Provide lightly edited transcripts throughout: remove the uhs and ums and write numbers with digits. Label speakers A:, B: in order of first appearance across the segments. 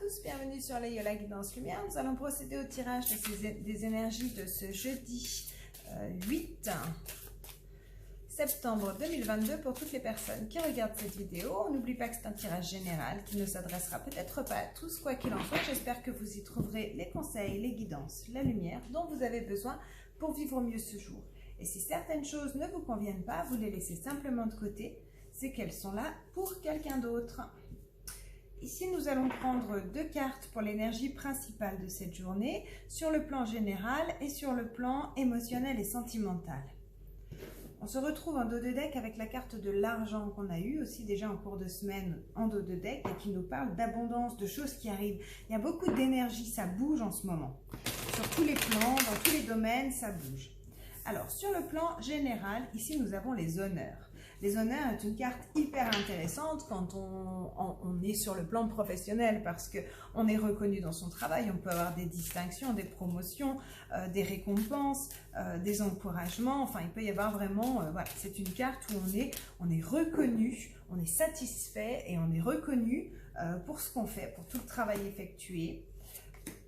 A: tous, bienvenue sur les Yola Guidance Lumière. Nous allons procéder au tirage des énergies de ce jeudi 8 septembre 2022 pour toutes les personnes qui regardent cette vidéo. N'oublie pas que c'est un tirage général qui ne s'adressera peut-être pas à tous, quoi qu'il en soit. J'espère que vous y trouverez les conseils, les guidances, la lumière dont vous avez besoin pour vivre mieux ce jour. Et si certaines choses ne vous conviennent pas, vous les laissez simplement de côté. C'est qu'elles sont là pour quelqu'un d'autre. Ici, nous allons prendre deux cartes pour l'énergie principale de cette journée, sur le plan général et sur le plan émotionnel et sentimental. On se retrouve en dos de deck avec la carte de l'argent qu'on a eue aussi déjà en cours de semaine en dos de deck et qui nous parle d'abondance, de choses qui arrivent. Il y a beaucoup d'énergie, ça bouge en ce moment. Sur tous les plans, dans tous les domaines, ça bouge. Alors, sur le plan général, ici, nous avons les honneurs. Les honneurs est une carte hyper intéressante quand on est sur le plan professionnel parce qu'on est reconnu dans son travail, on peut avoir des distinctions, des promotions, des récompenses, des encouragements, enfin il peut y avoir vraiment, voilà, c'est une carte où on est reconnu, on est satisfait et on est reconnu pour ce qu'on fait, pour tout le travail effectué.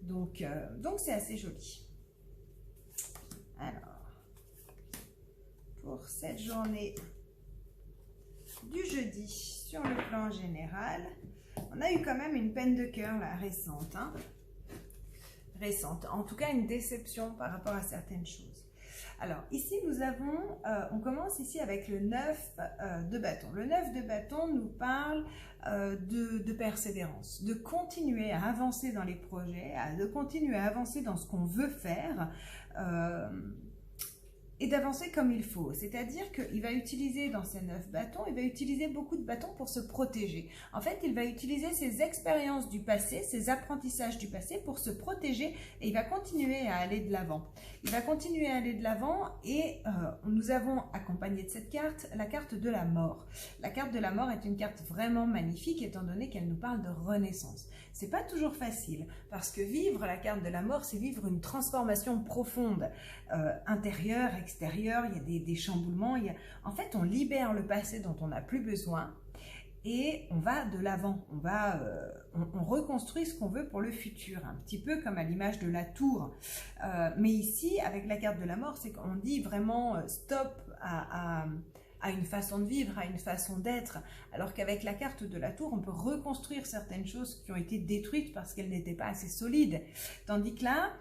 A: Donc c'est assez joli. Alors, pour cette journée du jeudi sur le plan général, on a eu quand même une peine de cœur là, récente, hein. Récente, en tout cas une déception par rapport à certaines choses. Alors ici nous avons, on commence ici avec le 9 de bâton. Le 9 de bâton nous parle de persévérance, de continuer à avancer dans les projets, de continuer à avancer dans ce qu'on veut faire, et d'avancer comme il faut. C'est-à-dire qu'il va utiliser dans ces 9 bâtons, il va utiliser beaucoup de bâtons pour se protéger. En fait, il va utiliser ses expériences du passé, ses apprentissages du passé pour se protéger et il va continuer à aller de l'avant. Il va continuer à aller de l'avant et nous avons accompagné de cette carte la carte de la mort. La carte de la mort est une carte vraiment magnifique étant donné qu'elle nous parle de renaissance. C'est pas toujours facile parce que vivre la carte de la mort, c'est vivre une transformation profonde, intérieure, extérieure, il y a des chamboulements, en fait on libère le passé dont on n'a plus besoin et on va de l'avant, on reconstruit ce qu'on veut pour le futur, un petit peu comme à l'image de la tour. Mais ici, avec la carte de la mort, c'est qu'on dit vraiment stop à une façon de vivre, à une façon d'être, alors qu'avec la carte de la tour, on peut reconstruire certaines choses qui ont été détruites parce qu'elles n'étaient pas assez solides. Tandis que là,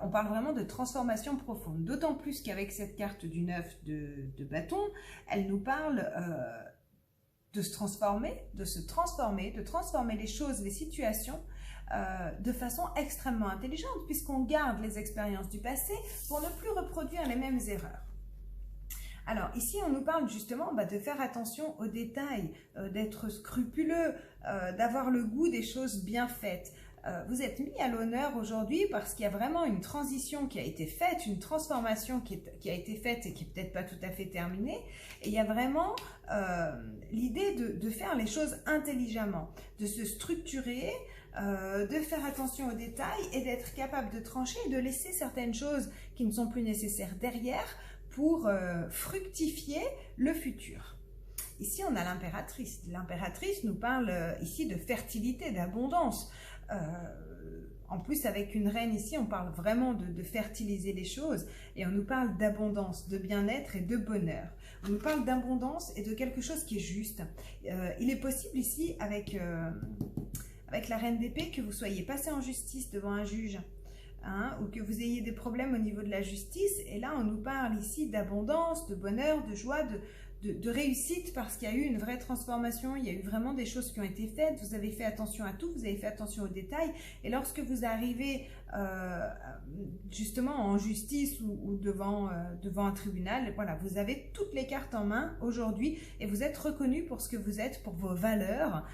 A: on parle vraiment de transformation profonde, d'autant plus qu'avec cette carte du 9 de bâton, elle nous parle de se transformer, de transformer les choses, les situations de façon extrêmement intelligente, puisqu'on garde les expériences du passé pour ne plus reproduire les mêmes erreurs. Alors ici, on nous parle justement de faire attention aux détails, d'être scrupuleux, d'avoir le goût des choses bien faites. Vous êtes mis à l'honneur aujourd'hui parce qu'il y a vraiment une transition qui a été faite, une transformation qui a été faite et qui n'est peut-être pas tout à fait terminée. Et il y a vraiment l'idée de faire les choses intelligemment, de se structurer, de faire attention aux détails et d'être capable de trancher et de laisser certaines choses qui ne sont plus nécessaires derrière pour fructifier le futur. Ici, on a l'impératrice. L'impératrice nous parle ici de fertilité, d'abondance. En plus, avec une reine ici, on parle vraiment de fertiliser les choses et on nous parle d'abondance, de bien-être et de bonheur. On nous parle d'abondance et de quelque chose qui est juste. Il est possible ici, avec la reine d'épée, que vous soyez passé en justice devant un juge. Hein, ou que vous ayez des problèmes au niveau de la justice, et là on nous parle ici d'abondance, de bonheur, de joie, de réussite, parce qu'il y a eu une vraie transformation, il y a eu vraiment des choses qui ont été faites, vous avez fait attention à tout, vous avez fait attention aux détails, et lorsque vous arrivez justement en justice ou devant un tribunal, voilà, vous avez toutes les cartes en main aujourd'hui, et vous êtes reconnu pour ce que vous êtes, pour vos valeurs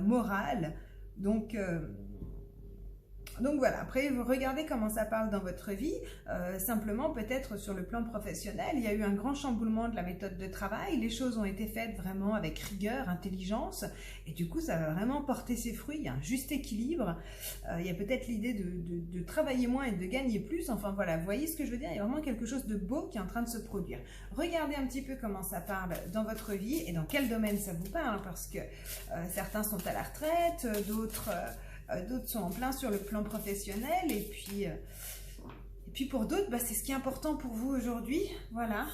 A: morales, donc voilà, après vous regardez comment ça parle dans votre vie, simplement peut-être sur le plan professionnel, il y a eu un grand chamboulement de la méthode de travail, les choses ont été faites vraiment avec rigueur, intelligence, et du coup ça va vraiment porter ses fruits, il y a un juste équilibre, il y a peut-être l'idée de travailler moins et de gagner plus, enfin voilà, vous voyez ce que je veux dire, il y a vraiment quelque chose de beau qui est en train de se produire. Regardez un petit peu comment ça parle dans votre vie et dans quel domaine ça vous parle, parce que certains sont à la retraite, d'autres d'autres sont en plein sur le plan professionnel, et puis pour d'autres, c'est ce qui est important pour vous aujourd'hui, voilà.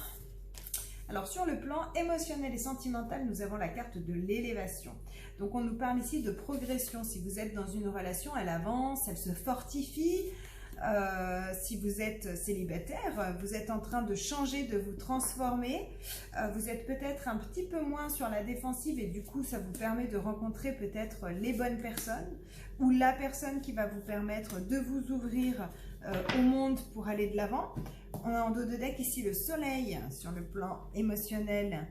A: Alors sur le plan émotionnel et sentimental, nous avons la carte de l'élévation. Donc on nous parle ici de progression. Si vous êtes dans une relation, elle avance, elle se fortifie. Si vous êtes célibataire, vous êtes en train de changer, de vous transformer. Vous êtes peut-être un petit peu moins sur la défensive et du coup ça vous permet de rencontrer peut-être les bonnes personnes ou la personne qui va vous permettre de vous ouvrir au monde pour aller de l'avant. On a en dos de deck ici le soleil sur le plan émotionnel.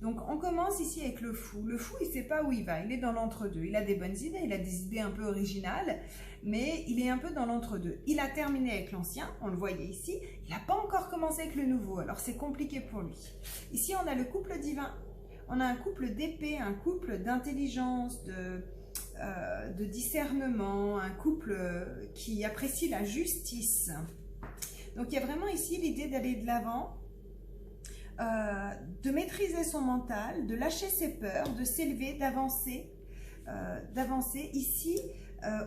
A: Donc on commence ici avec le fou. Le fou, il ne sait pas où il va, il est dans l'entre-deux. Il a des bonnes idées, il a des idées un peu originales, mais il est un peu dans l'entre-deux. Il a terminé avec l'ancien, on le voyait ici, il n'a pas encore commencé avec le nouveau, alors c'est compliqué pour lui. Ici on a le couple divin, on a un couple d'épée, un couple d'intelligence, de discernement, un couple qui apprécie la justice. Donc il y a vraiment ici l'idée d'aller de l'avant, de maîtriser son mental, de lâcher ses peurs, de s'élever, d'avancer. Ici,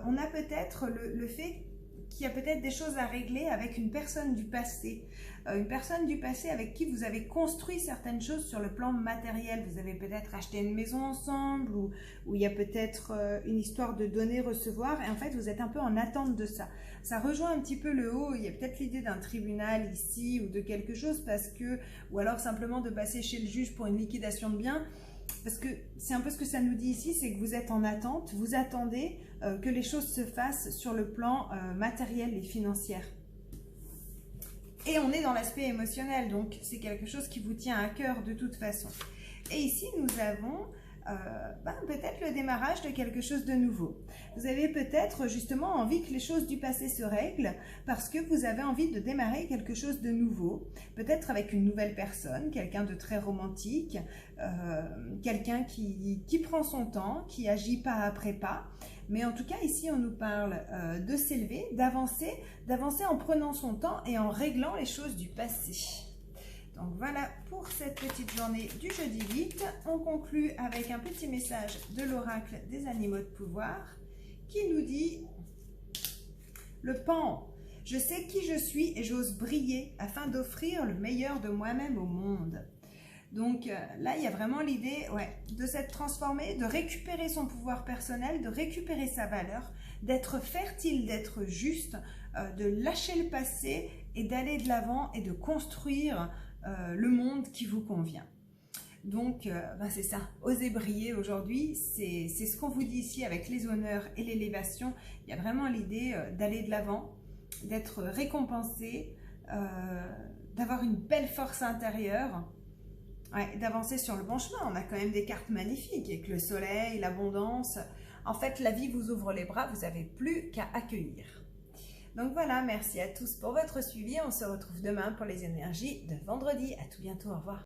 A: on a peut-être le fait qu'il y a peut-être des choses à régler avec une personne du passé. Une personne du passé avec qui vous avez construit certaines choses sur le plan matériel. Vous avez peut-être acheté une maison ensemble ou il y a peut-être une histoire de donner-recevoir et en fait vous êtes un peu en attente de ça. Ça rejoint un petit peu le haut, il y a peut-être l'idée d'un tribunal ici ou de quelque chose ou alors simplement de passer chez le juge pour une liquidation de biens. Parce que c'est un peu ce que ça nous dit ici, c'est que vous êtes en attente, vous attendez que les choses se fassent sur le plan matériel et financier. Et on est dans l'aspect émotionnel, donc c'est quelque chose qui vous tient à cœur de toute façon. Et ici, nous avons peut-être le démarrage de quelque chose de nouveau. Vous avez peut-être justement envie que les choses du passé se règlent parce que vous avez envie de démarrer quelque chose de nouveau, peut-être avec une nouvelle personne, quelqu'un de très romantique, quelqu'un qui prend son temps, qui agit pas après pas. Mais en tout cas, ici, on nous parle de s'élever, d'avancer en prenant son temps et en réglant les choses du passé. Donc voilà pour cette petite journée du jeudi 8. On conclut avec un petit message de l'oracle des animaux de pouvoir qui nous dit le pan. Je sais qui je suis et j'ose briller afin d'offrir le meilleur de moi-même au monde. Donc là, il y a vraiment l'idée de s'être transformé, de récupérer son pouvoir personnel, de récupérer sa valeur, d'être fertile, d'être juste, de lâcher le passé et d'aller de l'avant et de construire le monde qui vous convient. Donc c'est ça, osez briller aujourd'hui, c'est ce qu'on vous dit ici avec les honneurs et l'élévation. Il y a vraiment l'idée d'aller de l'avant, d'être récompensé, d'avoir une belle force intérieure, d'avancer sur le bon chemin. On a quand même des cartes magnifiques avec le soleil, l'abondance. En fait, la vie vous ouvre les bras, vous n'avez plus qu'à accueillir. Donc voilà, merci à tous pour votre suivi. On se retrouve demain pour les énergies de vendredi. À tout bientôt, au revoir.